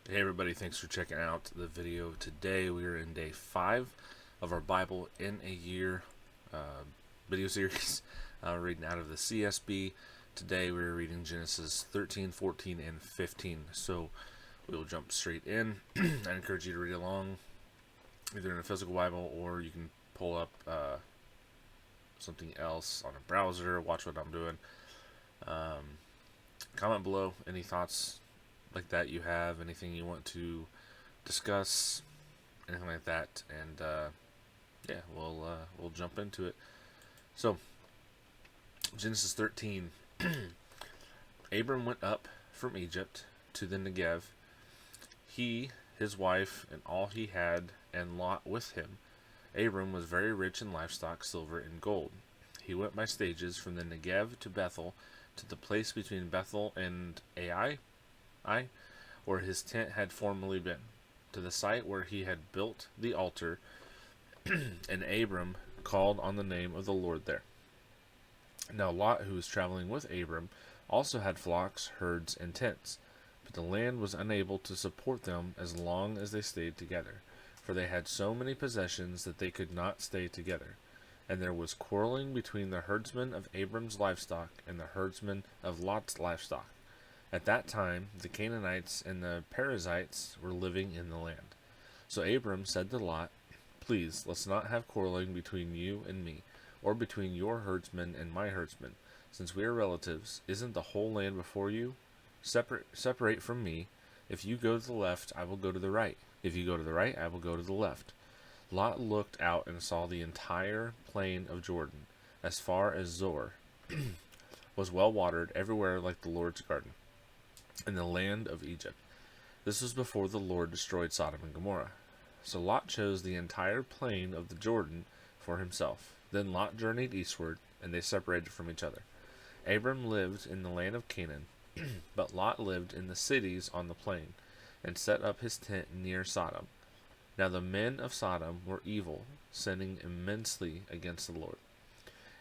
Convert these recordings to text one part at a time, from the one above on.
Hey everybody, thanks for checking out the video today. We are in day 5 of our Bible in a Year uh, video series. Reading out of the CSB. Today we're reading Genesis 13, 14, and 15. So we'll jump straight in. I encourage you to read along either in a physical Bible or you can pull up something else on a browser, watch what I'm doing. Comment below any thoughts like that you have, anything you want to discuss, anything like that, and yeah, we'll jump into it. So Genesis 13. Abram went up from Egypt to the Negev, he, his wife, and all he had, and Lot with him. Abram was very rich in livestock, silver, and gold. He went by stages from the Negev to Bethel, to the place between Bethel and Ai, where his tent had formerly been, to the site where he had built the altar, and Abram called on the name of the Lord there. Now Lot, who was traveling with Abram, also had flocks, herds, and tents, but the land was unable to support them as long as they stayed together, for they had so many possessions that they could not stay together. And there was quarreling between the herdsmen of Abram's livestock and the herdsmen of Lot's livestock. At that time, the Canaanites and the Perizzites were living in the land. So Abram said to Lot, "Please, let's not have quarreling between you and me, or between your herdsmen and my herdsmen. Since we are relatives, isn't the whole land before you? Separate from me. If you go to the left, I will go to the right. If you go to the right, I will go to the left." Lot looked out and saw the entire plain of Jordan, as far as Zoar, was well watered everywhere like the Lord's garden, in the land of Egypt. This was before the Lord destroyed Sodom and Gomorrah. So Lot chose the entire plain of the Jordan for himself. Then Lot journeyed eastward, and they separated from each other. Abram lived in the land of Canaan, but Lot lived in the cities on the plain, and set up his tent near Sodom. Now the men of Sodom were evil, sinning immensely against the Lord.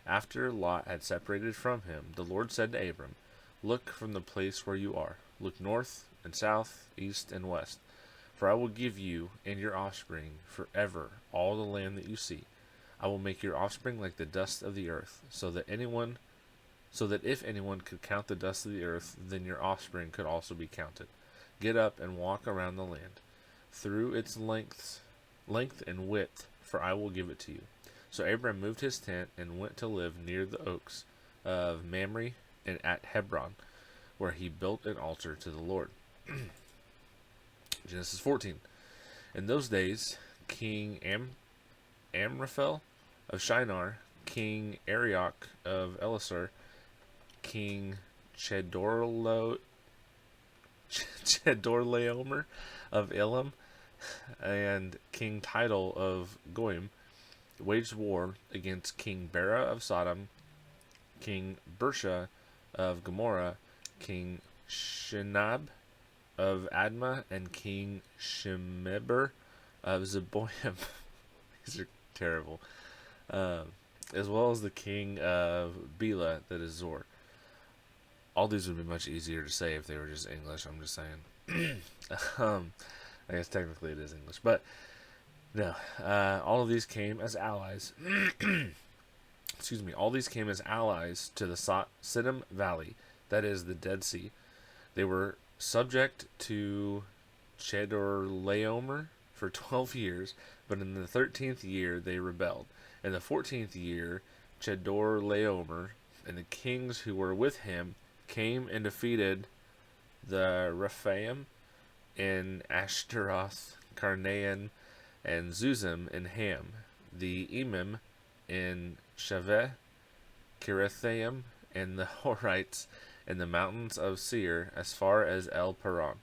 After Lot had separated from him, the Lord said to Abram, "Look from the place where you are. Look north and south, east and west. For I will give you and your offspring forever all the land that you see. I will make your offspring like the dust of the earth, so that if anyone could count the dust of the earth, then your offspring could also be counted. Get up and walk around the land, through its length and width, for I will give it to you." So Abram moved his tent and went to live near the oaks of Mamre and at Hebron, where he built an altar to the Lord. Genesis 14. In those days, King Amraphel of Shinar, King Arioch of Elasar, King Chedorlaomer of Elam, and King Tidal of Goim waged war against King Bera of Sodom, King Bersha of Gomorrah, King Shinab of Admah, and King Shemeber of Zeboim. These are terrible. As well as the king of Bela, that is Zor. All these would be much easier to say if they were just English, I'm just saying. I guess technically it is English, but no. All of these came as allies. Excuse me. All these came as allies to the Siddim Valley, that is the Dead Sea. They were subject to Chedorlaomer for 12 years, but in the 13th year they rebelled. In the 14th year, Chedorlaomer and the kings who were with him came and defeated the Rephaim in Ashtaroth, Carnaim, and Zuzim in Ham, the Emim in Shaveh, Kirithaim, and the Horites in the mountains of Seir, as far as El Paran,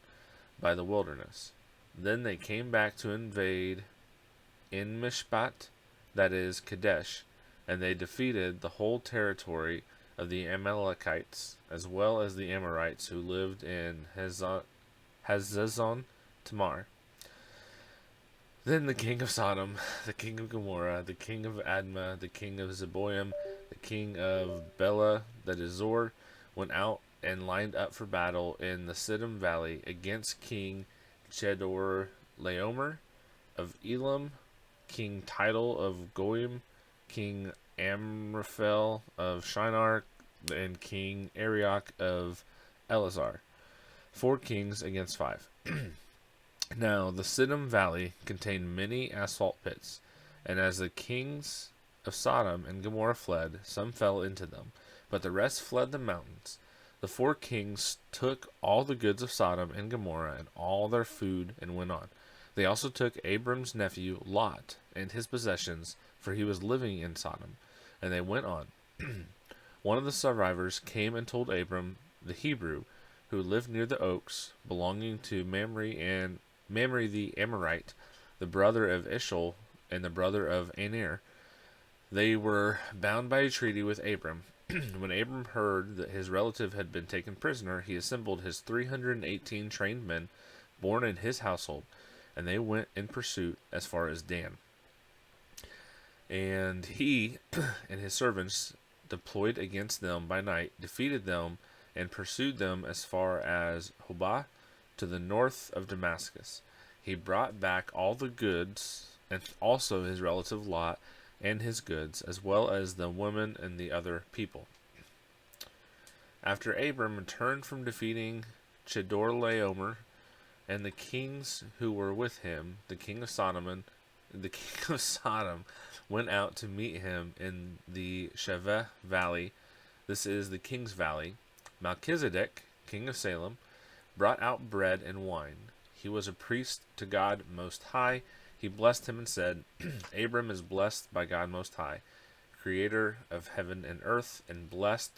by the wilderness. Then they came back to invade in Mishpat, that is Kadesh, and they defeated the whole territory of the Amalekites, as well as the Amorites who lived in Hazazon Tamar. Then the king of Sodom, the king of Gomorrah, the king of Admah, the king of Zeboim, the king of Bela, that is Zor, went out and lined up for battle in the Siddim Valley against King Chedorlaomer of Elam, King Tidal of Goim, King Amraphel of Shinar, and King Arioch of Elazar. 4 kings against 5. Now the Siddim Valley contained many asphalt pits, and as the kings of Sodom and Gomorrah fled, some fell into them, but the rest fled the mountains. The 4 kings took all the goods of Sodom and Gomorrah and all their food and went on. They also took Abram's nephew Lot and his possessions, for he was living in Sodom, and they went on. One of the survivors came and told Abram the Hebrew, who lived near the oaks belonging to Mamre the Amorite, the brother of Ishmael and the brother of Aner. They were bound by a treaty with Abram. When Abram heard that his relative had been taken prisoner, he assembled his 318 trained men born in his household, and they went in pursuit as far as Dan. And he and his servants deployed against them by night, defeated them, and pursued them as far as Hobah, to the north of Damascus. He brought back all the goods, and also his relative Lot and his goods, as well as the women and the other people. After Abram returned from defeating Chedorlaomer and the kings who were with him, the king of Sodom went out to meet him in the Shaveh Valley. This is the King's Valley. Melchizedek, king of Salem, brought out bread and wine. He was a priest to God Most High. He blessed him and said, Abram is blessed by God Most High, creator of heaven and earth, and blessed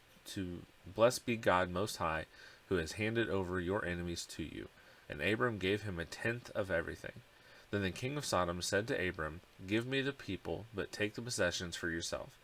be God Most High, who has handed over your enemies to you. And Abram gave him a tenth of everything. Then the king of Sodom said to Abram, Give me the people, but take the possessions for yourself.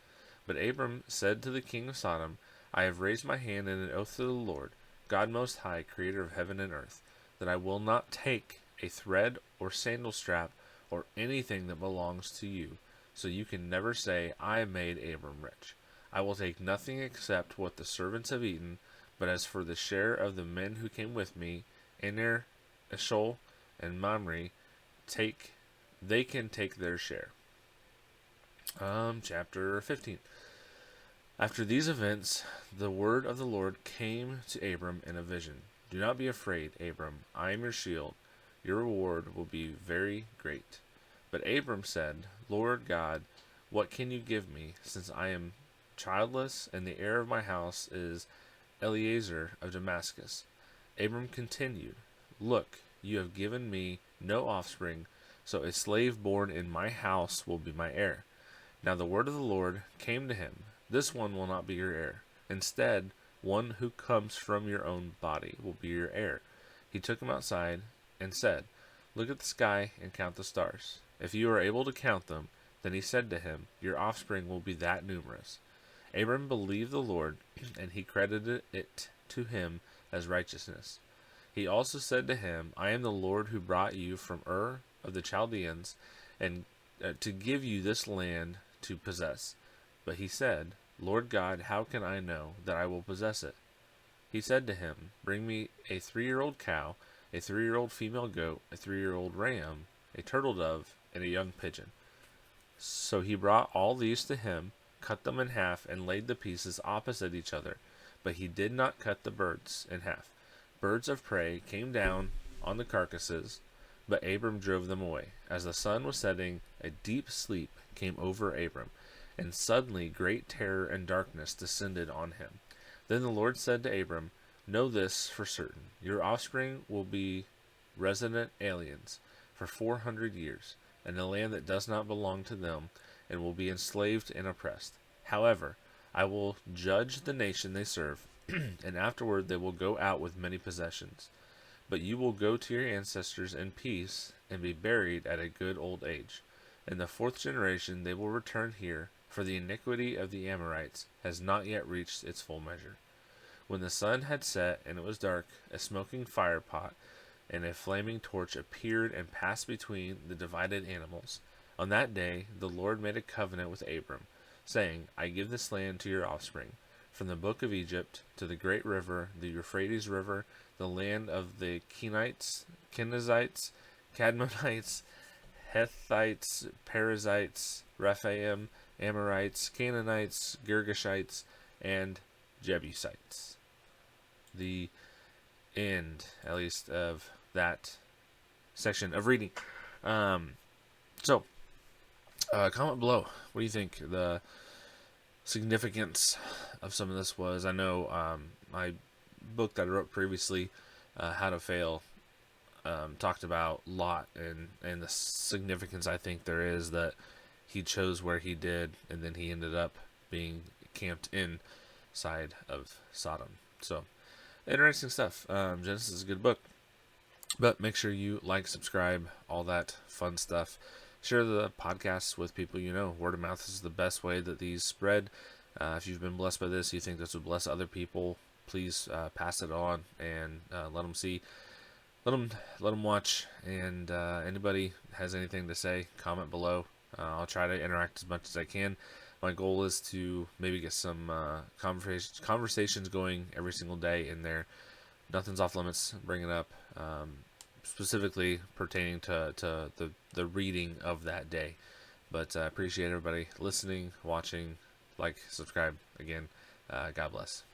But Abram said to the king of Sodom, I have raised my hand in an oath to the Lord, God Most High, creator of heaven and earth, that I will not take a thread or sandal strap or anything that belongs to you, so you can never say, I made Abram rich. I will take nothing except what the servants have eaten, but as for the share of the men who came with me, Aner, Eshol, and Mamre, they can take their share. Chapter 15. After these events, the word of the Lord came to Abram in a vision. Do not be afraid, Abram. I am your shield. Your reward will be very great. But Abram said, Lord God, what can you give me, since I am childless, and the heir of my house is Eliezer of Damascus? Abram continued, Look, you have given me no offspring, so a slave born in my house will be my heir. Now the word of the Lord came to him, This one will not be your heir. Instead, one who comes from your own body will be your heir. He took him outside and said, Look at the sky and count the stars. If you are able to count them, then he said to him, Your offspring will be that numerous. Abram believed the Lord, and he credited it to him as righteousness. He also said to him, I am the Lord who brought you from Ur of the Chaldeans, and to give you this land to possess. But he said, Lord God, how can I know that I will possess it? He said to him, Bring me a 3-year-old cow, a 3-year-old female goat, a 3-year-old ram, a turtle dove, and a young pigeon. So he brought all these to him, cut them in half, and laid the pieces opposite each other. But he did not cut the birds in half. Birds of prey came down on the carcasses, but Abram drove them away. As the sun was setting, a deep sleep came over Abram, and suddenly great terror and darkness descended on him. Then the Lord said to Abram, Know this for certain, your offspring will be resident aliens for 400 years, in a land that does not belong to them, and will be enslaved and oppressed. However, I will judge the nation they serve, and afterward they will go out with many possessions. But you will go to your ancestors in peace, and be buried at a good old age. In the 4th generation they will return here, for the iniquity of the Amorites has not yet reached its full measure. When the sun had set and it was dark, a smoking firepot and a flaming torch appeared and passed between the divided animals. On that day the Lord made a covenant with Abram, saying, I give this land to your offspring, from the brook of Egypt to the great river, the Euphrates River, the land of the Kenites, Kenizzites, Cadmonites, Hethites, Perizzites, Rephaim, Amorites, Canaanites, Girgashites, and Jebusites. The end, at least, of that section of reading. So, comment below. What do you think the significance of some of this was? I know my book that I wrote previously, How to Fail, talked about Lot and the significance I think there is that he chose where he did, and then he ended up being camped inside of Sodom. So, interesting stuff. Genesis is a good book. But make sure you like, subscribe, all that fun stuff. Share the podcasts with people you know. Word of mouth is the best way that these spread. If you've been blessed by this, you think this would bless other people, please pass it on and let them see. Let them watch. And anybody has anything to say, comment below. I'll try to interact as much as I can. My goal is to maybe get some conversations going every single day in there. Nothing's off limits. Bring it up, specifically pertaining to the reading of that day. But I appreciate everybody listening, watching, like, subscribe. Again, God bless.